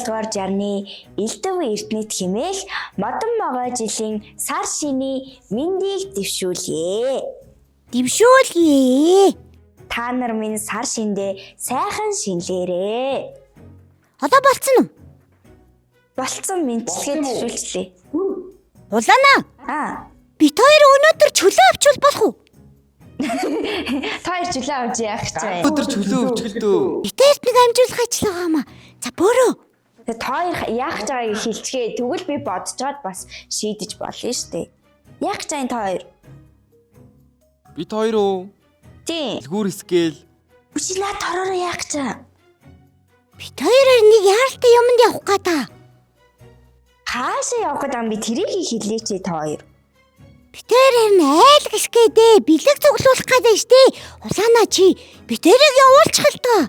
дугаар жарны элдв эрдэнэт хэмээх модон могой жилийн сар шиний мэндийг дэвшүүлье. Та нар минь сар шиндээ сайхан шинлээрээ. Одоо болцсон уу? Болцсон мэндчилгээ дэвшүүлчлээ. Улаана. Бид хоёр өнөөдөр чөлөө авчвал болох уу? Та хоёр чөлөө авч яах гэж байна? Өнөөдөр чөлөө өвчлөлтөө. Битээр нэг амжуулах ажиллагаа хамаа. За бөөрөө. Та хоёр яах гэж байгааг хэлчихээ. Тэгвэл би бодож чад бас шийдэж болно шүү дээ. Яах гэж байна та хоёр? Бид хоёр уу? Тийм. Дэлгүүр скейл. Үчилээ торороо яах гэж байна? Бид хоёроор нэг яаралтай юмд явах гэдэг. Хаашаа явах гэдэг юм би тэрийг хэлээч та хоёр. Битээр харин айл гисгээдээ бэлэг цуглуулах гэдэг штэ. Улаана чи битээрийг явуулчих л доо.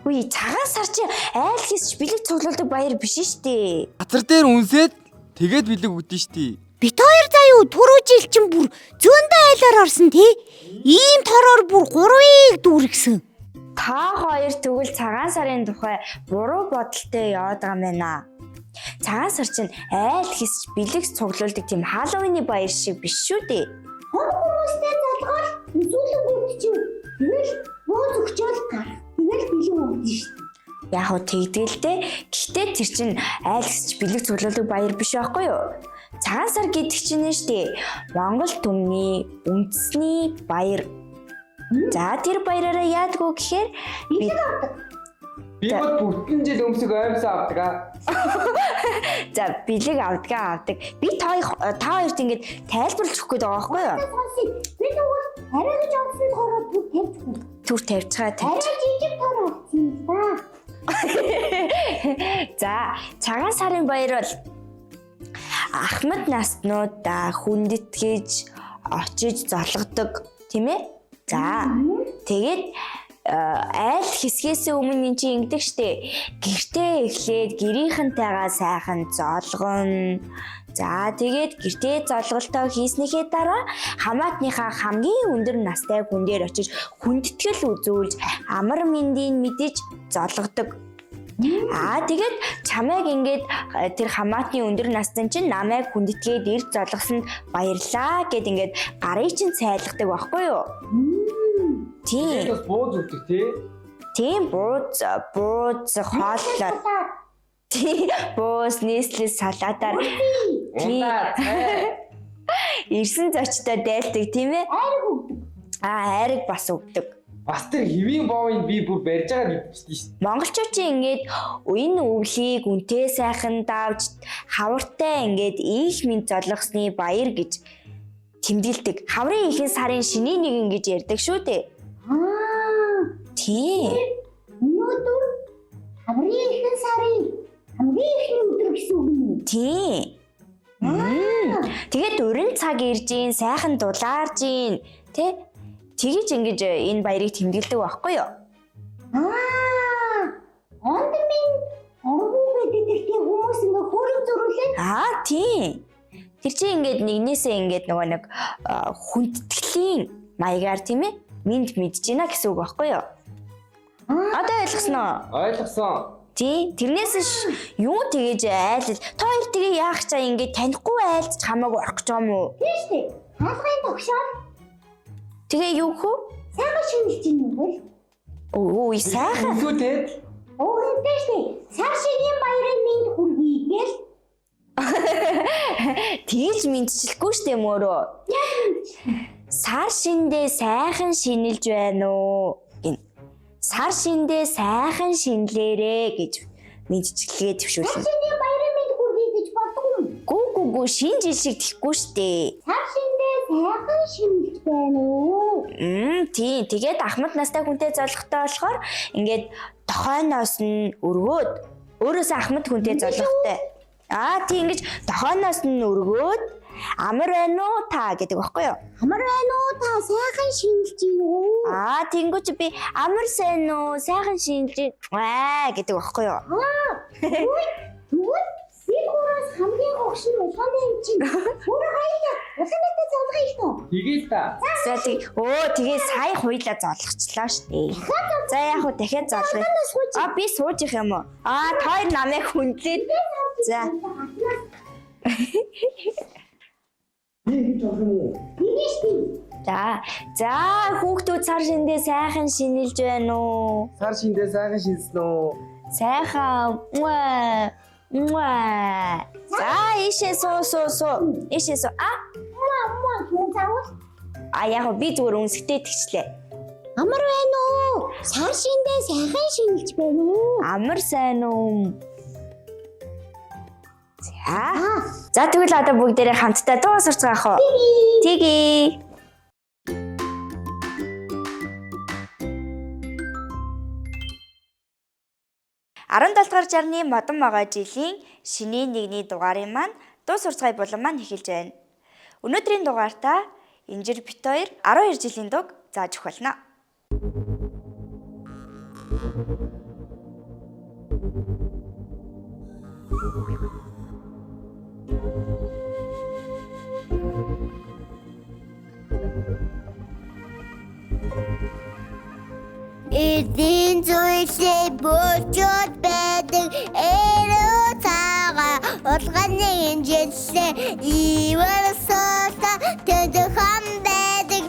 Үгүй цагаан сар чи айл хийсч бэлэг цуглуулдаг баяр биш штэ. Газар дээр үнсээд тэгээд бэлэг өгдөн штий. Бит хоёр заяа түрүү жил чин бүр зөндөө айлаар орсон тий. Ийм тороор бүр 3-ыг дүүргэсэн. Та хоёр тэгвэл цагаан сарын тухай буруу бодолтой яваад байгаа юм байна. Цагаан сар чинь айл хийсч бэлэг цуглуулдаг тийм Халлоуины баяр шиг биш шүү дээ. Хүмүүстэй залгаар үзүүлэнгүүд чинь тэгэл бууз өгчөөл гар. Тэгэл бэлэг өгдөн шүү. Яг уу тэгдэг л дээ. Гэхдээ тэр чинь айл хийсч бэлэг цуглуулдаг баяр биш байхгүй юу? Цагаан сар гэдэг чинь нь шүү дээ. Монгол түмний үндэсний баяр. За тэр баяраараа яадгүй гэхээр Би бол бүтэн жил өмсөг оймсоо авдаг аа. За бэлэг авдаг. Би та хоёрт ингэж тайлбарлаж өгөх гээд байгаа байхгүй юу? Би тэгвэл арай гэж авсан хороо Түр тавьчихаа. арай жижиг тороо авсан да. За цагаан сарын баяр бол ахмад наснуудаа хүндэтгэж очиж золгодог тийм ээ. За тэгээд айл хэсгээс өмнө эн чинь ингэдэг штэ. Гэртээ эхлээд гэрийнхэнтэйгээ сайхан золгоно. За тэгээд гэртээ золголтоо хийснийхээ дараа хамаатныхаа хамгийн өндөр настай хүн дээр очиж хүндэтгэл үзүүлж амар мэндийг мэдэж золгодог. Тэгээд чамайг ингээд тэр хамаатны өндөр настай чинь намайг хүндэтгээд ирж золгосонд баярлаа гэд ингээд гарын чинь цайлгадаг байхгүй юу? Тийм. Бас бууз өгдөг тий. Тийм бууз хооллоор. Тийм бууз нийслэл салаатаар. Ирсэн зочдоо дайлдаг тийм ээ? Айраг өгдөг. Айраг бас өгдөг. Бас тэр хэвийн боовыг би бүр барьж байгаа гэдэгчтэй шүү дээ. Монголчууд чинь ингээд энэ өвлийг үнтэй сайхан давж хавартай ингээд их мэд золгосны баяр гэж тэмдэглэдэг. Хаврын ихэнх сарын шиний нэгэн гэж ярьдаг шүү дээ. Тийм. Өнөөдөр хаврын ихэнх сарын хамгийн ихний өдөр гэсэн үг юм. Тийм. Тэгээд өрн цаг ирж ийн, сайхан дулаарж ийн, тэ? Тэгэж ингэж энэ баярыг тэмдэглэдэг байхгүй юу? Онд минь оргуу гэдэг тийм хүмүүс ингээ хөрөг зөрүүлээ. Тийм. Тэр чинь ингээд нэгнээсээ ингээд нөгөө нэг хүндэтгэлийн маягаар тийм ээ? Минд мэдж байна гэсэн үг байхгүй юу? Одоо ойлгосноо? Ойлгосон. Тий, тэрнээс юу тэгэж айлал. Та хоёр тэгээ яах чаа ингээд танихгүй айлж хамаагүй орох гэж байгаа юм уу? Тийм шүү дээ. Хаалгын тогшоол. Тэгээ юу хөө? Сайхан шинжилж юм бол. Өө, сайхан. Зүутэд. Үнэтэй шүү дээ. Сар шинийн баярын минь хүргэе гээл. Тэгж мэдчихгүй штэ мөрөө. Сар шиндээ сайхан шинэлж байна уу? Сар шиндээ сайхан шинлээрээ гэж мэдчихлээ төвшүүлнэ. Сар шинийн баярын минь хүргэе гэж боддог юм. Гүү шинэ жил шиг тэхгүй штэ. Сар шиндээ сайхан шинэлж байна уу? Тийм. Тэгээд ахмад настай хүнтэй золгохтой болохоор ингээд тохойноос нь өргөөд өөрөөсөө ахмад хүнтэй золгохтой. Тийм ингэж тохойноос нь өргөөд амар байна уу та гэдэг баггүй юу? Амар байна уу та сайхан шинэлж юу? Тэнгуүч би амар сайн уу сайхан шинэлж гэдэг баггүй юу? Тэгвэл би хөөс хамгийн хогш нь улааны юм чинь. Өөр хаяа. Улаантай залгая л тоо. Тэгээл та. За тэгээ сая хуйлаа зоолгочлоо штэ. За яг уу дахиад зоолгоё. Би сууж их юм уу? Тэр намайг хүндлээд. За. Нэг жоо юм уу? За хүүхдүүд сар шиндээ сайхан шинэлж байна уу? Сар шиндээ сайхан шинсэн үү? Сайхан. За ийшээ суу. Ийшээ суу. Яг би зүгээр үнсгтэй тэгчлээ. Амар байна уу? Сар шиндээ сайхан шинэлж байна уу? Амар сайн уу? За тэгвэл одоо бүгдээрээ хамтдаа дуу сурцгаах уу? Тэгье. 17 дугаар жарны модон могой жилийн шинийн нэгний дугаарын маань дуу сурцгай булан маань эхэлж байна. Өнөөдрийн дугаартаа инжир бит хоёр 12 жилийн дуг зааж өгөх болно. Эдийн зүйлээ бөчөд байдаг эрүү цагаа улгааны инжилээ ивэр сота тэдэхэн байдаг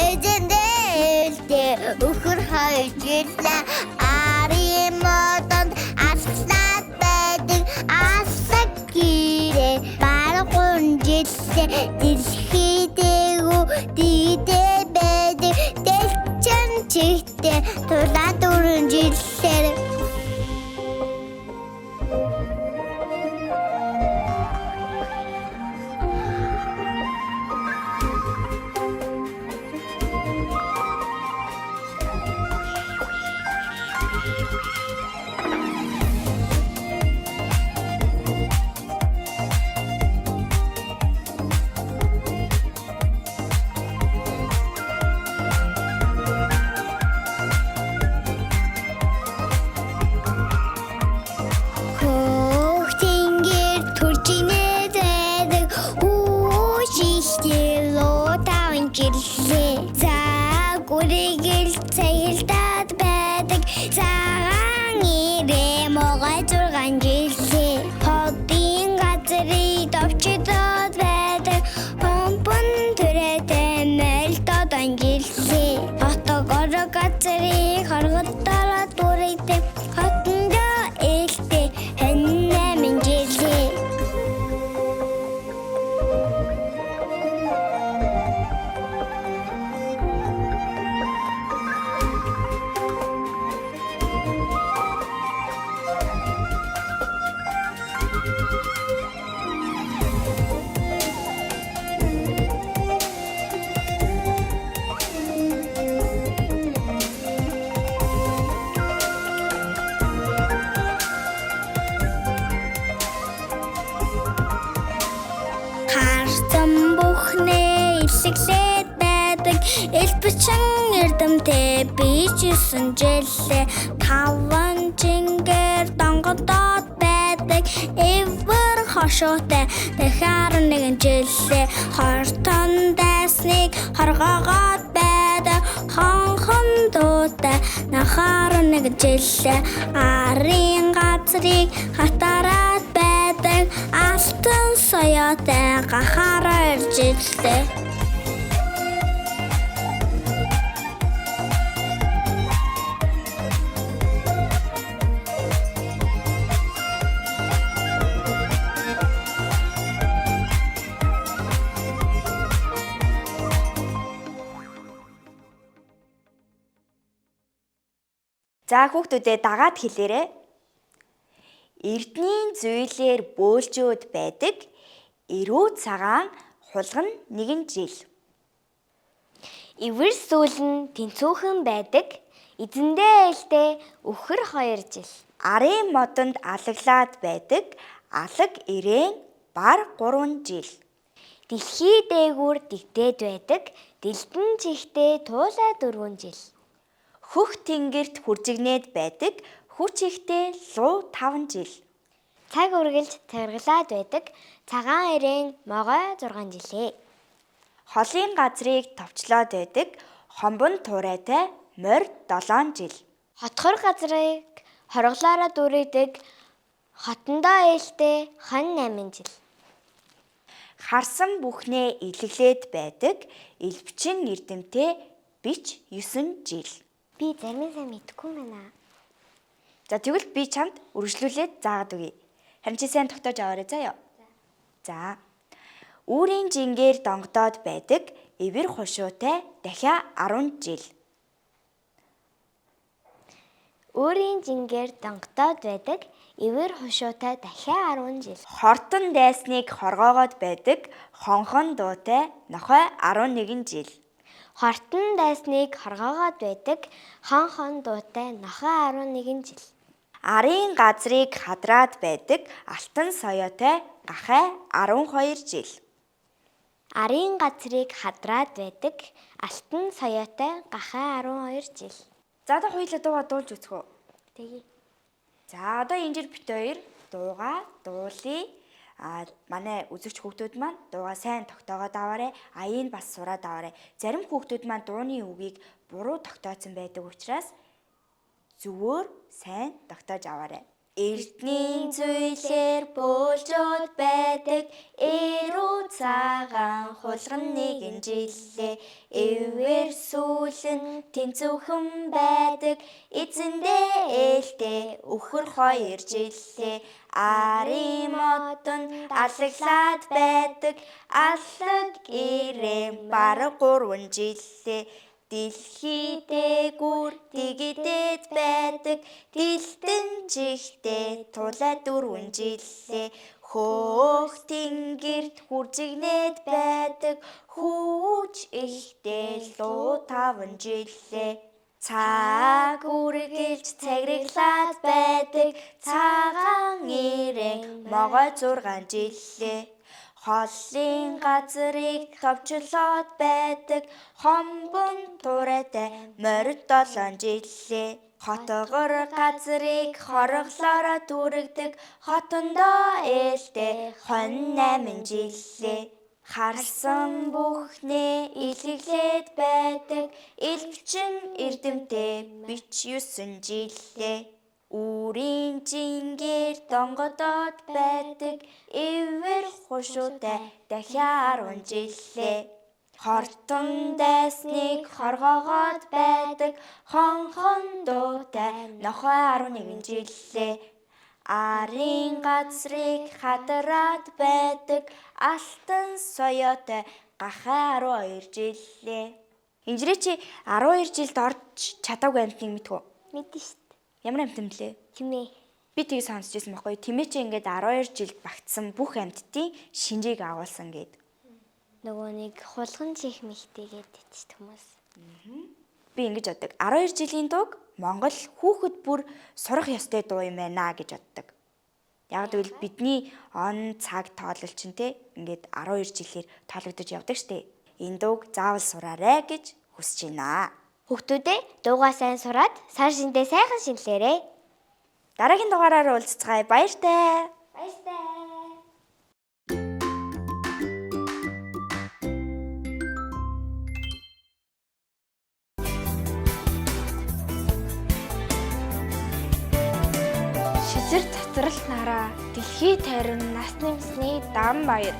эзэндээ өхөр хайжлаа ари модонд аслаад байдаг аслаг гэрээ баргун жилээ дэлхийдээ дидээ байдаг чихтэй тулаа дөрөн жилээр элбэчин эрдэмтэй би жисэн жилээ таван жингэр донгодод байдаг эвэр хошуутай дахиад нэгэн жилээ хортон дасныг хоргоогоод байдаг хонхон дуутай нахаар нэгэн жилээ арын газрыг хатараад байдаг алтан соёотой гахаараа ирж жилээ. За хүүхдүүдээ дагаад хэлээрэй. Эрдэнийн зүйлээр бөөлжөөд байдаг эрүү цагаан хулган нэгэн жил. Ивэр сүүл нь тэнцүүхэн байдаг эзэндээ ээлтэй өхөр 2 жил. Арын модонд алаглаад байдаг алаг ирээн бар 3 жил. Дэлхий дээгүүр дэгдээд байдаг дэлдэн чихтэй туулай 4 жил. Хөх тэнгэрт хүржигнээд байдаг хүч ихтэй луу 5 жил. Цаг үргэлж цагарлаад байдаг цагаан ирээн могой 6 жилээ. Холын газрыг товчлоод байдаг хомбон туурайтай морь 7 жил. Хотхор газрыг хорглоороо дүүрийдэг хотондоо ээлтэй хон 8 жил. Харсан бүхнээ илэглээд байдаг элбчин эрдэмтэй бич 9 жил. Би зарим сайн мэдэхгүй юм байна. За тэгвэл би чамд үргэлжлүүлээд заагаад өгье. Харин чи сайн тогтоож аваарай заяа. За. Үүрийн жингээр донгодоод байдаг эвэр хушуутай дахиа 10 жил. Өөрийн жингээр донгодоод байдаг эвэр хушуутай дахиа 10 жил. Хортон дайсныг хоргоогоод байдаг хонхон дуутай нохой 11 жил. Хортон дайсныг хоргоогоод байдаг хон дуутай нохой 11 жил. Арын газрыг хадраад байдаг алтан соёотой гахай 12 жил. Арын газрыг хадраад байдаг алтан соёотой гахай 12 жил. За одоо хоёулаа дуугаа дуулж үзэх үү? Тэгье. За одоо энэ жир бит хоёр дуугаа дуулъя. Манай үзэгч хүүхдүүд маань дуугаа сайн тогтоогоод аваарай. Аяыг бас сураад аваарай. Зарим хүүхдүүд маань дууны үгийг буруу тогтооцсон байдаг учраас зүгээр сайн тогтоож аваарай. Эрдний зүйлээр бөөлжөд байдаг эрүү цагаан хулган нэгэн жилээ эвэр сүүлэн тэнцвхэн байдаг эзэндээ ээлтэй өхөр 2 жилээ арын модон алаглаад байдаг аллаг ирэм бараг 3 жилээ дэлхий дээгүүр дигидээд байдаг дэлтэн чихтэй тулаа 4 жилээ хөөх тэнгэрт хуржигнээд байдаг хүүч ихтэй луу 5 жилээ цаг үргэлж цагриглаад байдаг цагаан ирэн могой 6 жилээ холын газрыг товчлоод байдаг хомбон туурайтай морь 7 жилээ хотгор газрыг хорглоороо дүүрэгдэг хотондоо ээлтэй хон 8 жилээ харсан бүхнээ илэглээд байдаг элбчин эрдэмтэй бич 9 жилээ Үүрийн жингээр донгодоод байдаг эвэр хушуутай дахиа 10 жилээ хортон дайсныг хоргоогоод байдаг хонхон дуутай нохой 11 жилээ арын газрыг хадраад байдаг алтан соёотой гахай 12 жилээ Инжирээ чи 12 жилд орж чадаагүй амтныг мэдв үү? Мэдэн шүү. Ямар амт юм блэ? Тэмээ. Би тийг сонсч байсан байхгүй. Тэмээ чи ингээд 12 жилд багтсан бүх амьтдын шинжийг агуулсан гээд. Нөгөө нэг хулган чих мэхтэйгээд ичдэг хүмүүс. Би ингэж боддог. 12 жилийн дууг Монгол хүүхэд бүр сурах ёстой дуу юм байна гэж боддог. Яг гэвэл бидний он цаг тоолол чинь те ингээд 12 жилээр тоологдож явдаг штэ. Энэ дууг заавал сураарэ гэж хүсэж байна. Хүүхдүүдээ дуугаа сайн сураад сар шиндээ сайхан шинлээрэй. Дараагийн дугаараар уулзцгаая. Баяртай. Баяртай. Шизэр цацралт нараа дэлхий тайран нас нэмсний дан баяр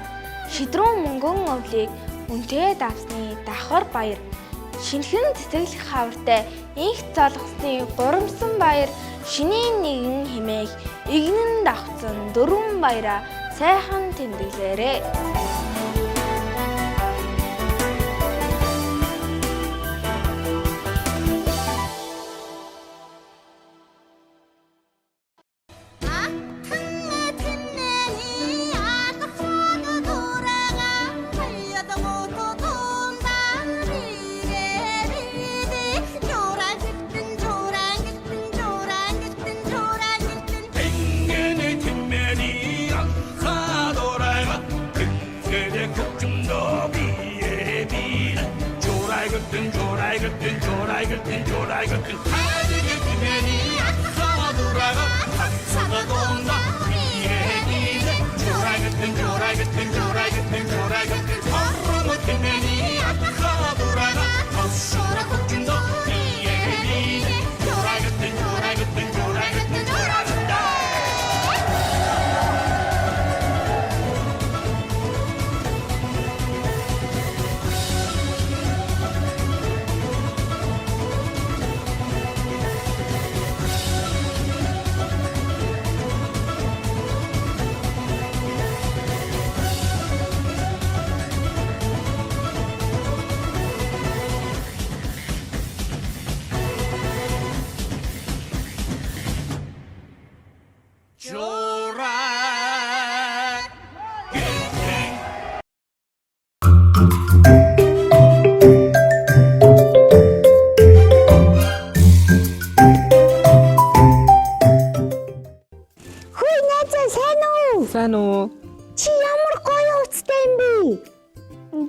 шидрүүн мөнгөн өвлийг үнтэй давсны давхар баяр шинхэн цэцэглэх хавартай инх залгасны гурамсан баяр шинийн нэгэн химээх игнэн давцсан дөрвөн баяраа сайхан тэмдэглээрэй. 조라이거든 하늘의 비면이 아까워 돌아가 한사가 온다 위에 비네 조라이거든 조라이거든 조라이거든 조라이거든 서로 못했네니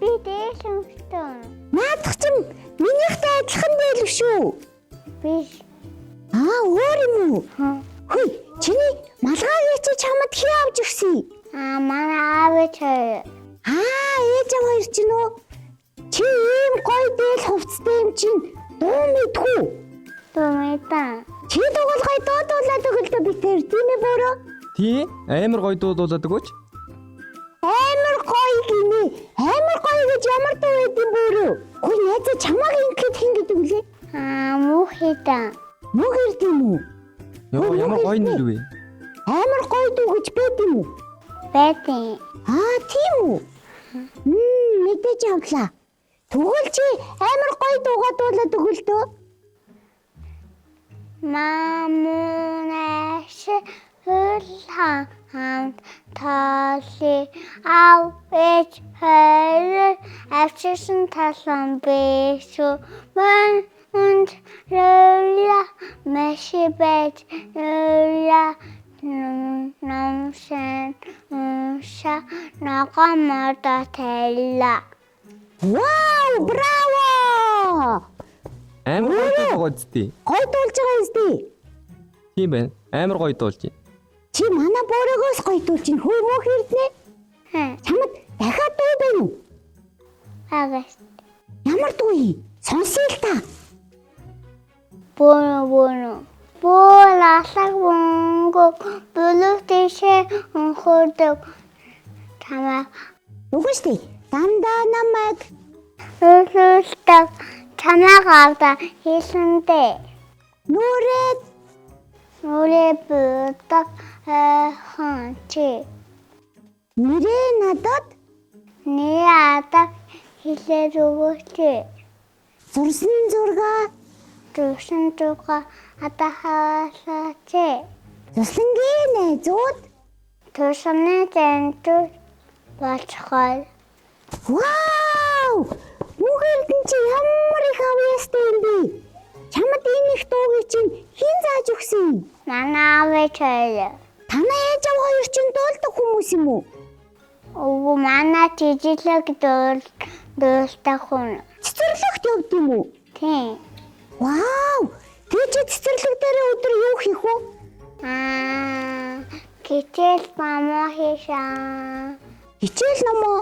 Би дээш өмсдөө. Наадах чинь минийхтэй адилхан дээр шүү. Би өөр юм уу? Хөөе, чиний малгайг чи чамд хий авч өгсөн. Манай аав чи. Ээж аваа хоёр чинь үү? Чи ийм гоё дээл хувцтай юм чинь дуу мэдгүй. Дуу мэдэн. Чи дугуулгай дуудуулаад өгөл дөө би тэр тийм ээ бөрөө. Тий, амар гоё дуудуулаад өгөөч. Амар гоё гинэ. Амар гоё гэж ямар дуу байдсан бөрөө. Хөөе, найзаа чамааг ингэхэд хин гэдэг үлээ. Мөхөдөө. Мөхөрд юм уу? Яа, ямар гоё нэр вэ? Амар гоё дуу гэж байд юм уу? Байдیں۔ Тийм үү? Мэдээж авлаа. Тэгвэл чи амар гоё дуугаа дуулаад өгөл дөө. Мамунаш хөлхан хамт таали авэж хайр авчирсан талан бэшүү мөн und рөля мэшибэт рөля намшэн ша нагамада тайла. Вау, браво! Амар гоё дуулгаа зү. Гоё дуулж байгаа үстэй. Тийм байна. Амар гоё дуулж байна. Чи манай боорогоос гоё дуулж ин хөө мөх хэрднэ? Чамд дахиад дуу байна уу? Агаас. Ямар дуу? Сонсъё л та. Боно. Болаалаг вонго бүлэгтэйшээ өнхөрдөг тамаа. Үгүйстэй. Дандаа намайг өсөлтөг чамааг авда хийсэндээ. Нүрээ бүдэг хан чи. Нэрээ надад хэлээд өгөөч. Зурсан зурга атахаасаач. Зурсангийн найзууд төрсөмний зэнтүүд болцгоо. Вау! Мөхөрдөн чи ямар их авьяастай юм бэ? Чамд энэ их дуугийг чинь хэн зааж өгсөн? Манай аав чайл. Танай ээж аваа хоёр чинь дуулдаг хүмүүс юм уу? Оо, манай жижиглэг дуулдаг хүн. Цэцэрлэгт явд юм уу? Тийм. Вау! Тэгж цэцэрлэг дээр өдөр юу хийх вэ? Хичээл намаа хийшаа. Хичээл намаа?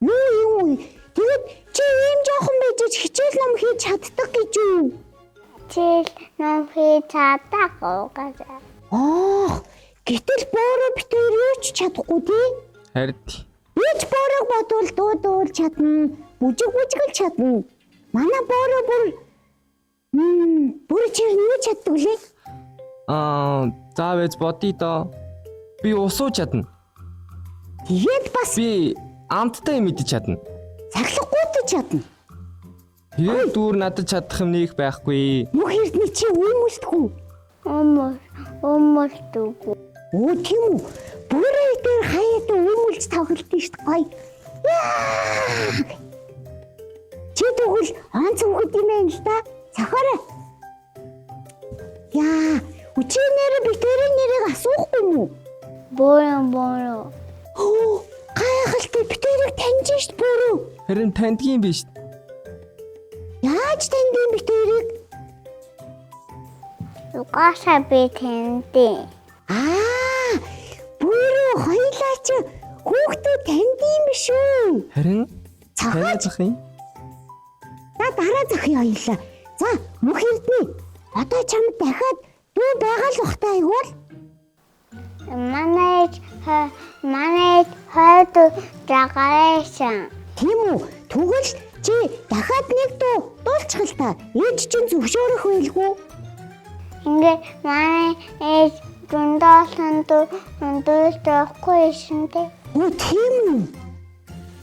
Юу? Тэгэд чи ийм жоохон байж хичээл ном хийж чаддаг гэж юу? Хичээл ном хийж чадаагүй гэж. Гэтэл боороо битээр юу ч чадахгүй тий? Харин Ич боорог бодвол дуулж чадна, бүжиглж чадна. Манай боороо бүр чирнэ чаддаг лээ. заавэж бодъё доо. Би усуу чадна. Тэгээд бас Би амттай мэдэж чадна. сахлахгүй чадна. Тэгээд дүүр надад чадах юм нэг байхгүй. Мөх эрдний чи өмөлтгүй. Өмөлтгүй. Оо тийм үү. Бүрээ дээр хаяад өмөлж тоглолтын шүү дээ. Чи тэгвэл онц хөхд юм байна л да. Цахаарай. Үчигнэр битэрийн нэрийг асуухгүй юм уу? Боороо. Гайхалтай битэрийг таньж шít боороо. Харин тандгийн биш. Яаж таньдیں битэрийг? Угаасаа би таньдیں۔ Боороо хоёлаа чи хүүхдээ таньдیں биш үү? Харин Цахаач. юм. За дараа зохио хоёлаа. За мөх эрдний. Одоо чамд дахиад дүү байгаа л бах та айгуул. Манай хойд жагаасан. Тийм үү? Тэгвэл чи дахиад нэг дуу дуулчих л та. Ээж чинь зөвшөөрөх байлгүй. Ингээ манай ээж дундаасан дуулж байхгүй шинтэй. Оо тийм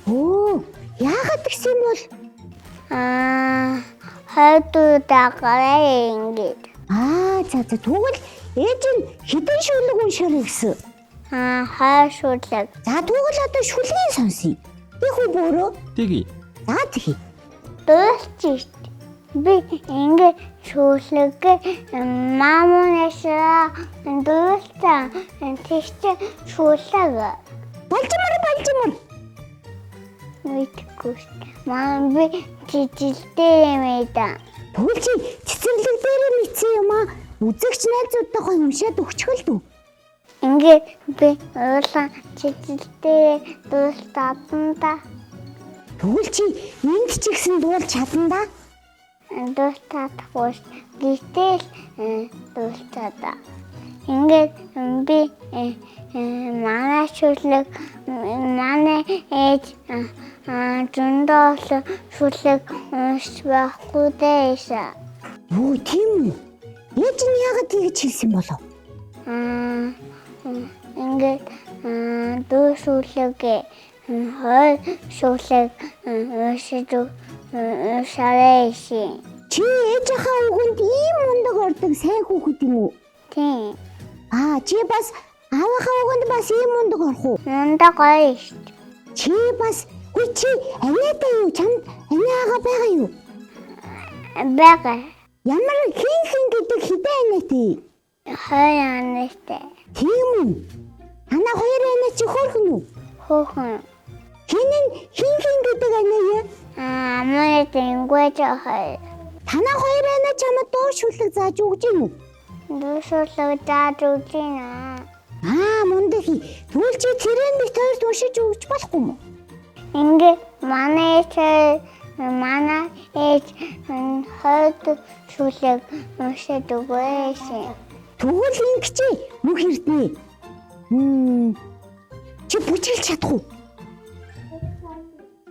үү? Яагаад гэсэн бол хойд жагаа ингээд. За тэгвэл ээж нь хэдэн шүлэг уншаарай гэсэн. Хаа шүлэг. За тэгвэл одоо шүлгийг сонсъё. Их үү боороо? Тэгье. За тэгье. Дуулчих. Би ингээ шүлэг мамунашаа дуулсан. Тэгч шүлэг. Болжмар. мэдгүй. Маань би жижилтэй юм да. Тэгвэл чи цэцэрлэг дээр мэдсэн юм аа. Үзэгч найзуудтайгаа уншаад өгчихөл дүү. Ингээд би уулаа жижилтэй дуулж чадсан да. Тэгвэл чи энд ч ихсэн дуулж чадсан да. Дуулж чадахгүй. Гэтэл дуулж чадаа. Ингээд би манай шүлэг манай ээж зөндөө шүлэг байхгүй дэйшээ. Юу тийм үү? Ээж нь яагаад тэгж хэлсэн болов? Ингээд дүү шүлэг хой шүлэг шарайши. Чи ээжийнхээ үгэнд ийм мундаг ордог сайн хүүхэд юм уу? Тийм. Чи бас аавынхаа үгэнд бас ийм мундаг орох уу? Мундаг гоё шүү. Чи бас чи анаатай юу? Чамд анаага байгаа юу? Байгаа. Ямар хин гэдэг хэдэн анаатай? Хоёр анаатай. Тийм үү? Танаа хоёр анаа чи хөөрхөн үү? Хөөрхөн. Хин гэдэг анаа юу? Манай тэнгуэж хай. Танаа хоёр анаа чамд дуу шүлэг зааж өгч юм уу? Дуу шүлэг зааж өгч байна. Мундаг. Тэгвэл чи тэрэн бит хоёрт уншиж өгч болохгүй юм уу? Ингээ манай ээж хойд шүлэг уншиж өгөөш. Тэгвэл ингэж мөх эрдэнэ. Чи бүжиглэж чадах уу?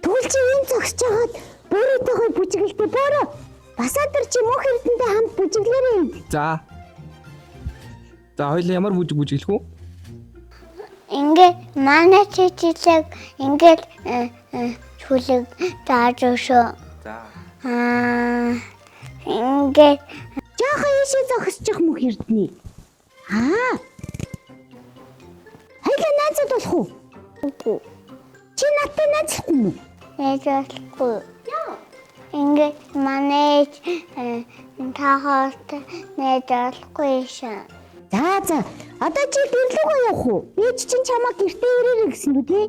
Тэгвэл чи энэ зогсож байгаад бөөрөөтэйгөө бүжиглэхдээ бөөрөө. Басаатар чи мөх эрдэнэтэй хамт бүжиглээрэй. За хоёул ямар бүжиглэх үү? Ингээ манай чичлэг ингээд шүлэг зааж өгшөө. За. Ингээ жаахан ийшээ зогсчих мөх эрдэнэ. Хоёул найзууд болох уу? Үгүй. Чи надтай найзлахгүй юу? Найзлахгүй. Ингээ манай тахаарт найзлахгүй шээ. За. Одоо чи гэрлүүгөө явах уу? Ээж чинь чамаа гэртээ ирээрэй гэсэн үү тий?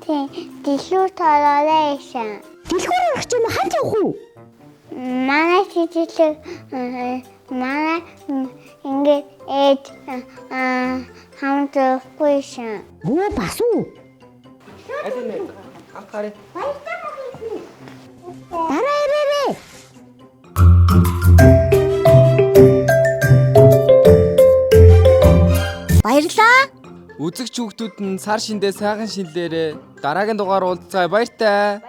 Тийм. Дэлгүүр тоолоорой шээ. Дэлгүүр орох ч юм ханд явах уу? Манай чичлэг манай ингээ ээж хамт явахгүй шээ. Бас уу? Алин анхаарай. Дараа ирээрэй. Баярлаа. Үзэгч хүүхдүүд нь сар шиндээ сайхан шинлээрээ дараагийн дугаар уулзъя баяртай.